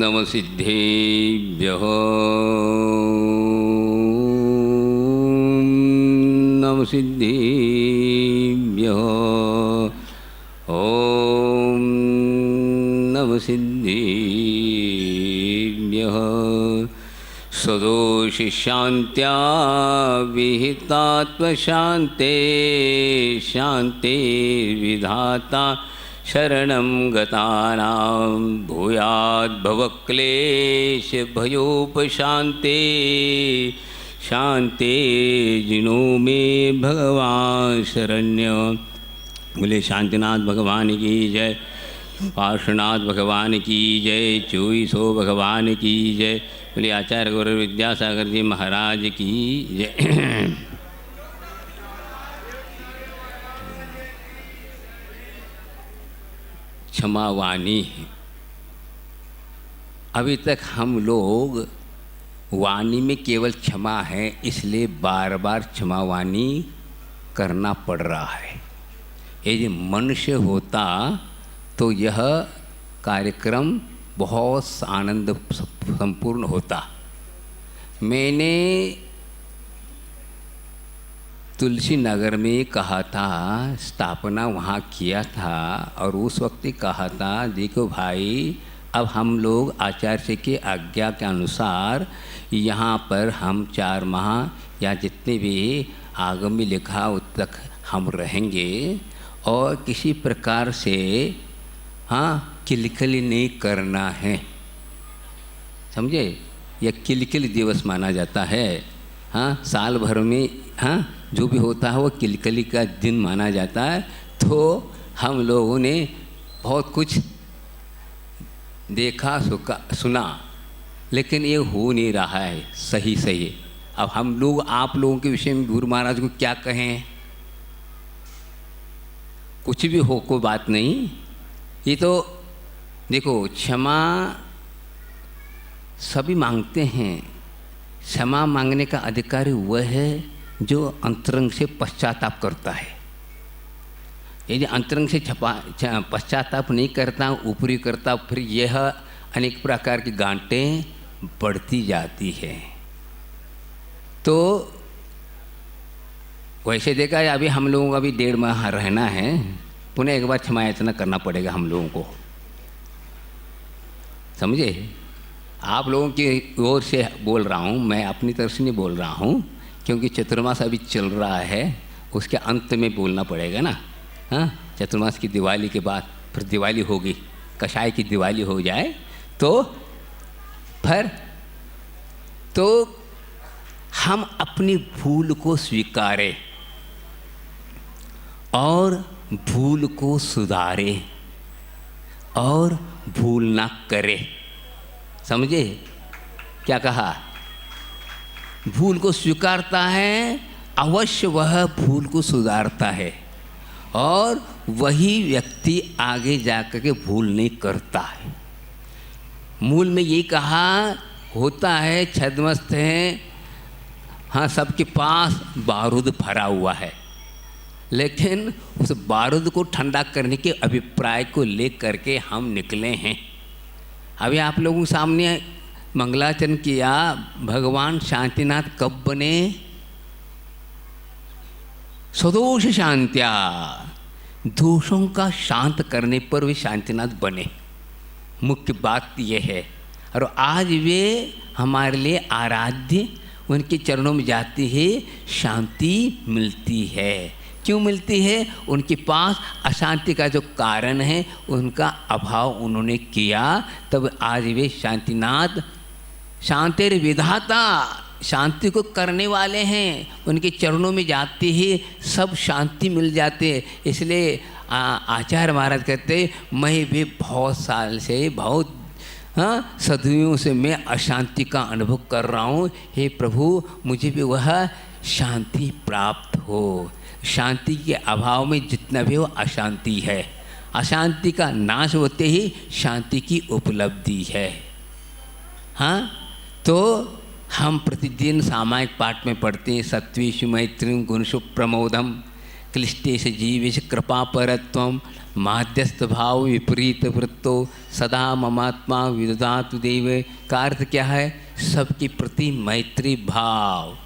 नमः सिद्धेभ्यः नमः सिद्धेभ्यः ॐ नमः सिद्धेभ्यः सदोषि शान्त्या विहितात्मशान्ते शान्ते विधाता शरणं गतानां भूयाद्भवक्लेश भयोपशान्ते शान्ते जिनो मे भगवान् शरण्य। बोले शांतिनाथ भगवान की जय, पार्श्वनाथ भगवान की जय, चोईसो भगवान की जय। बोले आचार्य गुरु विद्यासागर जी महाराज की जय। क्षमा वाणी। अभी तक हम लोग वाणी में केवल क्षमा है, इसलिए बार बार क्षमा वाणी करना पड़ रहा है। यदि मनुष्य होता तो यह कार्यक्रम बहुत आनंद संपूर्ण होता। मैंने तुलसी नगर में कहा था, स्थापना वहाँ किया था और उस वक्त ही कहा था देखो भाई, अब हम लोग आचार्य के आज्ञा के अनुसार यहाँ पर हम 4 माह या जितने भी आगम में लिखा उस तक हम रहेंगे और किसी प्रकार से किलकिली नहीं करना है, समझे। यह किलकिली दिवस माना जाता है। साल भर में जो भी होता है वो किलकिली का दिन माना जाता है। तो हम लोगों ने बहुत कुछ देखा सुना, लेकिन ये हो नहीं रहा है सही सही। अब हम लोग आप लोगों के विषय में गुरु महाराज को क्या कहें, कुछ भी हो कोई बात नहीं। ये तो देखो क्षमा सभी मांगते हैं, क्षमा मांगने का अधिकारी वह है जो अंतरंग से पश्चाताप करता है। यदि अंतरंग से पश्चाताप नहीं करता, ऊपरी करता, फिर यह अनेक प्रकार की गांठें बढ़ती जाती है। तो वैसे देखा है अभी हम लोगों को अभी 1.5 माह रहना है, पुनः एक बार क्षमा याचना करना पड़ेगा हम लोगों को, समझे। आप लोगों की ओर से बोल रहा हूँ, मैं अपनी तरफ से नहीं बोल रहा हूँ, क्योंकि चतुर्मास अभी चल रहा है, उसके अंत में बोलना पड़ेगा ना। चतुर्मास की दिवाली के बाद फिर दिवाली होगी, कषाय की दिवाली हो जाए तो फिर तो हम अपनी भूल को स्वीकारें और भूल को सुधारें और भूल ना करें, समझे क्या कहा। भूल को स्वीकारता है, अवश्य वह भूल को सुधारता है और वही व्यक्ति आगे जाकर के भूल नहीं करता है। मूल में यही कहा होता है, छद्मस्त हैं, सबके पास बारूद भरा हुआ है, लेकिन उस बारूद को ठंडा करने के अभिप्राय को लेकर के हम निकले हैं। अभी आप लोगों के सामने मंगलाचरण किया, भगवान शांतिनाथ कब बने, सदोष शांत्या, दोषों का शांत करने पर वे शांतिनाथ बने। मुख्य बात यह है। और आज वे हमारे लिए आराध्य, उनके चरणों में जाती है शांति मिलती है। क्यों मिलती है? उनके पास अशांति का जो कारण है उनका अभाव उन्होंने किया, तब आज वे शांतिनाथ, शांतिर विधाता, शांति को करने वाले हैं। उनके चरणों में जाते ही सब शांति मिल जाते। इसलिए आचार्य महाराज कहते, मैं भी बहुत साल से, बहुत सदियों से मैं अशांति का अनुभव कर रहा हूँ। हे प्रभु, मुझे भी वह शांति प्राप्त हो। शांति के अभाव में जितना भी हो अशांति है, अशांति का नाश होते ही शांति की उपलब्धि है। तो हम प्रतिदिन सामायिक पाठ में पढ़ते हैं, सत्वेषु मैत्रीं गुणेषु प्रमोदम, क्लिष्टेषु जीवेषु कृपापरत्वम, माध्यस्थ भाव विपरीत वृत्तो सदा ममात्मा विदधातु देव का अर्थ क्या है? सबके प्रति मैत्री भाव,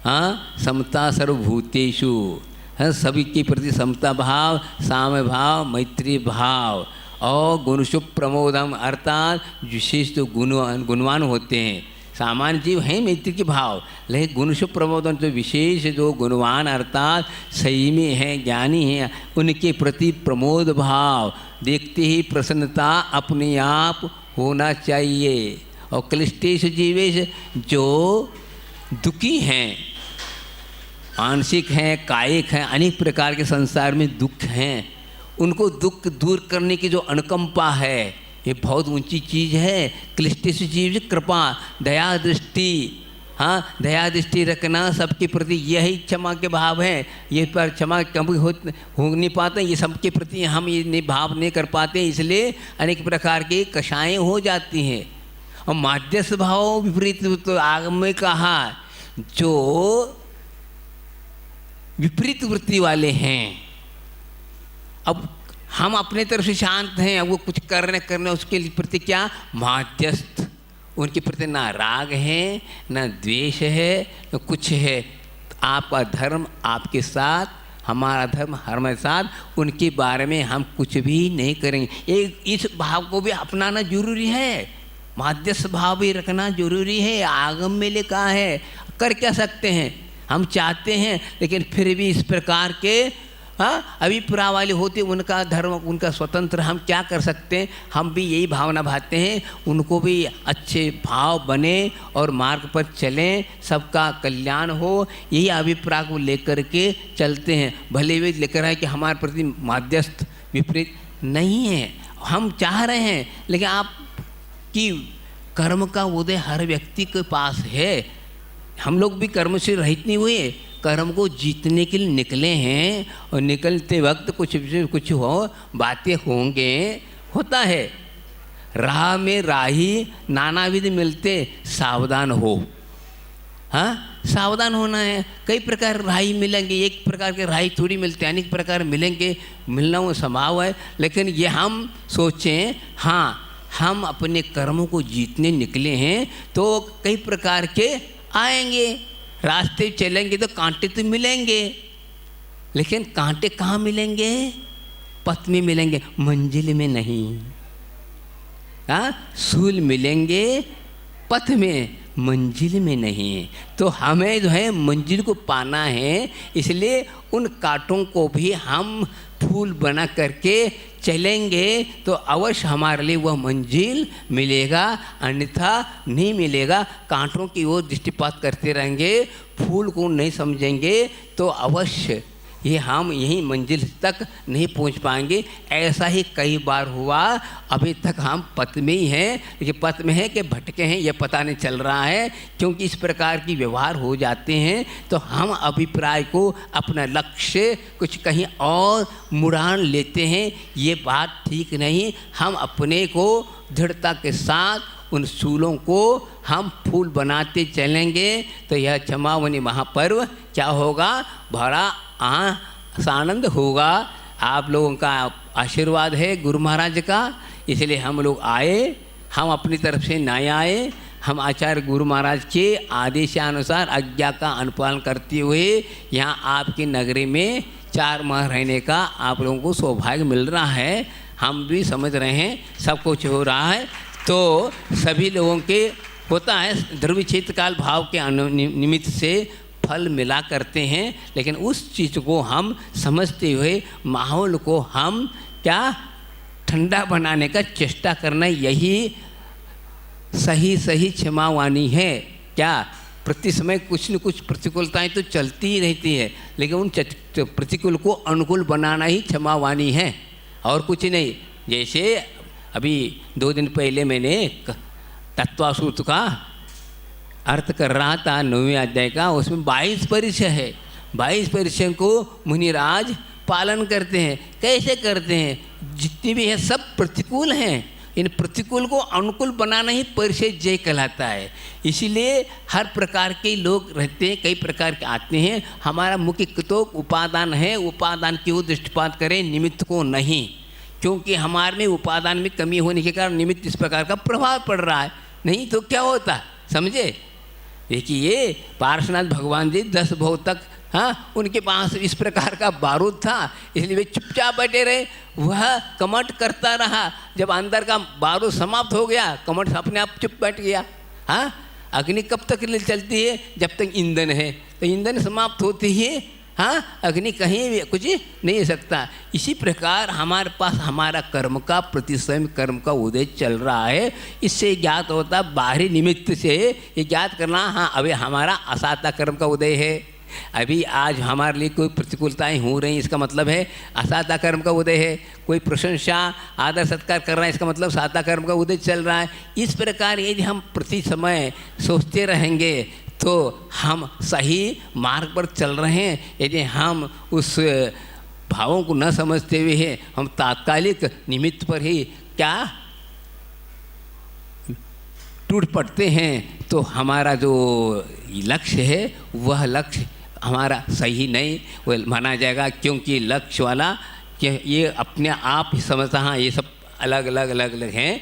हाँ, समता सर्वभूतेषु, हाँ, सभी के प्रति समता भाव, साम्य भाव, मैत्री भाव और गुणशुभ प्रमोदम अर्थात विशेष तो गुणवान होते हैं। सामान्य जीव हैं मैत्री के भाव, लेकिन गुणशुभ प्रमोदन तो विशेष जो गुणवान अर्थात सही में हैं, ज्ञानी हैं, उनके प्रति प्रमोद भाव देखते ही प्रसन्नता अपने आप होना चाहिए। और क्लिष्टेश जीवेश जो दुखी हैं, मानसिक हैं, कायिक हैं, अनेक प्रकार के संसार में दुख हैं, उनको दुख दूर करने की जो अनुकंपा है ये बहुत ऊंची चीज़ है। क्लिष्टेश जीव कृपा दया दृष्टि, हाँ, दया दृष्टि रखना सबके प्रति, यही क्षमा के भाव है। ये पर क्षमा कभी हो नहीं पाते, ये सबके प्रति हम ये भाव नहीं कर पाते, इसलिए अनेक प्रकार की कषाएँ हो जाती हैं। और माध्यस्थ भाव विपरीत तो आगम में कहा जो विपरीत वृत्ति वाले हैं, अब हम अपने तरफ से शांत हैं, अब वो कुछ करने उसके प्रति क्या माध्यस्थ, उनके प्रति ना राग है ना द्वेष है ना कुछ है। आपका धर्म आपके साथ, हमारा धर्म हमारे साथ, उनके बारे में हम कुछ भी नहीं करेंगे। एक इस भाव को भी अपनाना जरूरी है, माध्यस्थ भाव भी रखना जरूरी है। आगम में लिखा है, कर क्या सकते हैं, हम चाहते हैं लेकिन फिर भी इस प्रकार के अभिप्राय वाले होते, उनका धर्म उनका स्वतंत्र, हम क्या कर सकते हैं। हम भी यही भावना भाते हैं, उनको भी अच्छे भाव बने और मार्ग पर चलें, सबका कल्याण हो, यही अभिप्राय को लेकर के चलते हैं। भले वे लेकर आए कि हमारे प्रति माध्यस्थ विपरीत नहीं है, हम चाह रहे हैं, लेकिन आप कि कर्म का उदय हर व्यक्ति के पास है। हम लोग भी कर्म से रहित नहीं हुए, कर्म को जीतने के लिए निकले हैं, और निकलते वक्त कुछ हो बातें होंगे, होता है। राह में राही नानाविध मिलते, सावधान हो, हाँ, सावधान होना है। कई प्रकार राही मिलेंगे, एक प्रकार के राही थोड़ी मिलते, अनेक प्रकार मिलेंगे, मिलना वो संभव है। लेकिन ये हम सोचें, हाँ, हम अपने कर्मों को जीतने निकले हैं तो कई प्रकार के आएंगे, रास्ते चलेंगे तो कांटे तो मिलेंगे, लेकिन कांटे कहाँ मिलेंगे? पथ में मिलेंगे, मंजिल में नहीं। हाँ, सूल मिलेंगे पथ में, मंजिल में नहीं। तो हमें जो है मंजिल को पाना है, इसलिए उन कांटों को भी हम फूल बना करके चलेंगे तो अवश्य हमारे लिए वह मंजिल मिलेगा, अन्यथा नहीं मिलेगा। कांटों की ओर दृष्टिपात करते रहेंगे, फूल को नहीं समझेंगे तो अवश्य ये हम यहीं मंजिल तक नहीं पहुंच पाएंगे। ऐसा ही कई बार हुआ, अभी तक हम पथ में ही हैं, लेकिन पथ में है कि भटके हैं ये पता नहीं चल रहा है, क्योंकि इस प्रकार की व्यवहार हो जाते हैं तो हम अभिप्राय को, अपना लक्ष्य कुछ कहीं और मुड़ान लेते हैं। ये बात ठीक नहीं। हम अपने को दृढ़ता के साथ उन सूलों को हम फूल बनाते चलेंगे तो यह क्षमावनी महापर्व क्या होगा, बड़ा आनंद होगा। आप लोगों का आशीर्वाद है गुरु महाराज का, इसलिए हम लोग आए। हम अपनी तरफ से नहीं आए, हम आचार्य गुरु महाराज के आदेशानुसार आज्ञा का अनुपालन करते हुए यहाँ आपकी नगरी में 4 माह रहने का आप लोगों को सौभाग्य मिल रहा है। हम भी समझ रहे हैं सब कुछ हो रहा है, तो सभी लोगों के होता है ध्रुवी क्षेत्र काल भाव के निमित्त से फल मिला करते हैं, लेकिन उस चीज़ को हम समझते हुए माहौल को हम क्या ठंडा बनाने का चेष्टा करना, यही सही क्षमावानी है। क्या प्रति समय कुछ न कुछ प्रतिकूलताएं तो चलती ही रहती है, लेकिन उन प्रतिकूल को अनुकूल बनाना ही क्षमावानी है और कुछ नहीं। जैसे अभी 2 दिन पहले मैंने तत्वासूत्र का अर्थ कर रहा था 9वें अध्याय का, उसमें 22 परिचय है। 22 परिचय को मुनिराज पालन करते हैं। कैसे करते हैं? जितनी भी है सब प्रतिकूल हैं, इन प्रतिकूल को अनुकूल बनाना ही परिचय जय कहलाता है। इसीलिए हर प्रकार के लोग रहते हैं, कई प्रकार के आते हैं। हमारा मुख्य तो उपादान है, उपादान की ओर दृष्टिपात करें, निमित्त को नहीं, क्योंकि हमारे में उपादान में कमी होने के कारण निमित्त इस प्रकार का प्रभाव पड़ रहा है। नहीं तो क्या होता, समझे। देखिए पार्श्वनाथ भगवान जी 10 भव तक, हाँ, उनके पास इस प्रकार का बारूद था, इसलिए वे चुपचाप बैठे रहे। वह कमठ करता रहा, जब अंदर का बारूद समाप्त हो गया, कमठ अपने आप चुप बैठ गया। हाँ, अग्नि कब तक चलती है, जब तक ईंधन है, तो ईंधन समाप्त होती है, हाँ, अग्नि कहीं भी कुछ नहीं सकता। इसी प्रकार हमारे पास हमारा कर्म का प्रतिस्वयं कर्म का उदय चल रहा है। इससे ज्ञात होता बाहरी निमित्त से ये ज्ञात करना, हाँ अभी हमारा असाता कर्म का उदय है, अभी आज हमारे लिए कोई प्रतिकूलताएं हो रही, इसका मतलब है असाता कर्म का उदय है। कोई प्रशंसा आदर सत्कार कर रहा है, इसका मतलब साता कर्म का उदय चल रहा है। इस प्रकार यदि हम प्रति समय सोचते रहेंगे तो हम सही मार्ग पर चल रहे हैं। यदि हम उस भावों को न समझते हुए हैं, हम तात्कालिक निमित्त पर ही क्या टूट पड़ते हैं, तो हमारा जो लक्ष्य है वह लक्ष्य हमारा सही नहीं वो माना जाएगा। क्योंकि लक्ष्य वाला कि ये अपने आप ही समझता, हाँ ये सब अलग अलग हैं।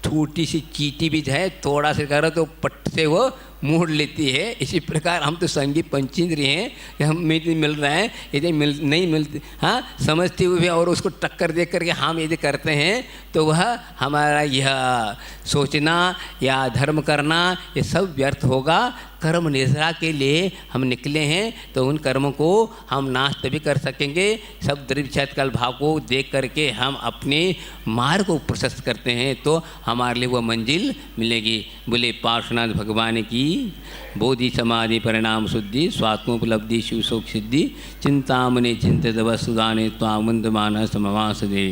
छोटी सी चींटी भी है, थोड़ा सा करो तो पट से वो मोड़ लेती है। इसी प्रकार हम तो संगीत पंचेंद्रिय हैं, कि हम मिल रहे हैं, यदि नहीं मिलती, हाँ समझते हुए और उसको टक्कर दे करके हम यदि करते हैं तो वह हमारा यह सोचना या धर्म करना ये सब व्यर्थ होगा। कर्म निद्रा के लिए हम निकले हैं, तो उन कर्मों को हम नाश तभी कर सकेंगे सब द्रव्यक्षेत्रकाल भाव को देख करके हम अपने मार्ग को प्रशस्त करते हैं, तो हमारे लिए वह मंजिल मिलेगी। बोले पार्श्वनाथ भगवान की बोधि समाधि परिणाम शुद्धि स्वात्मोपलब्धि शिव शोक सिद्धि चिंतामणि चिंतित वसुदाने त्वामुंद मानस मवास दे।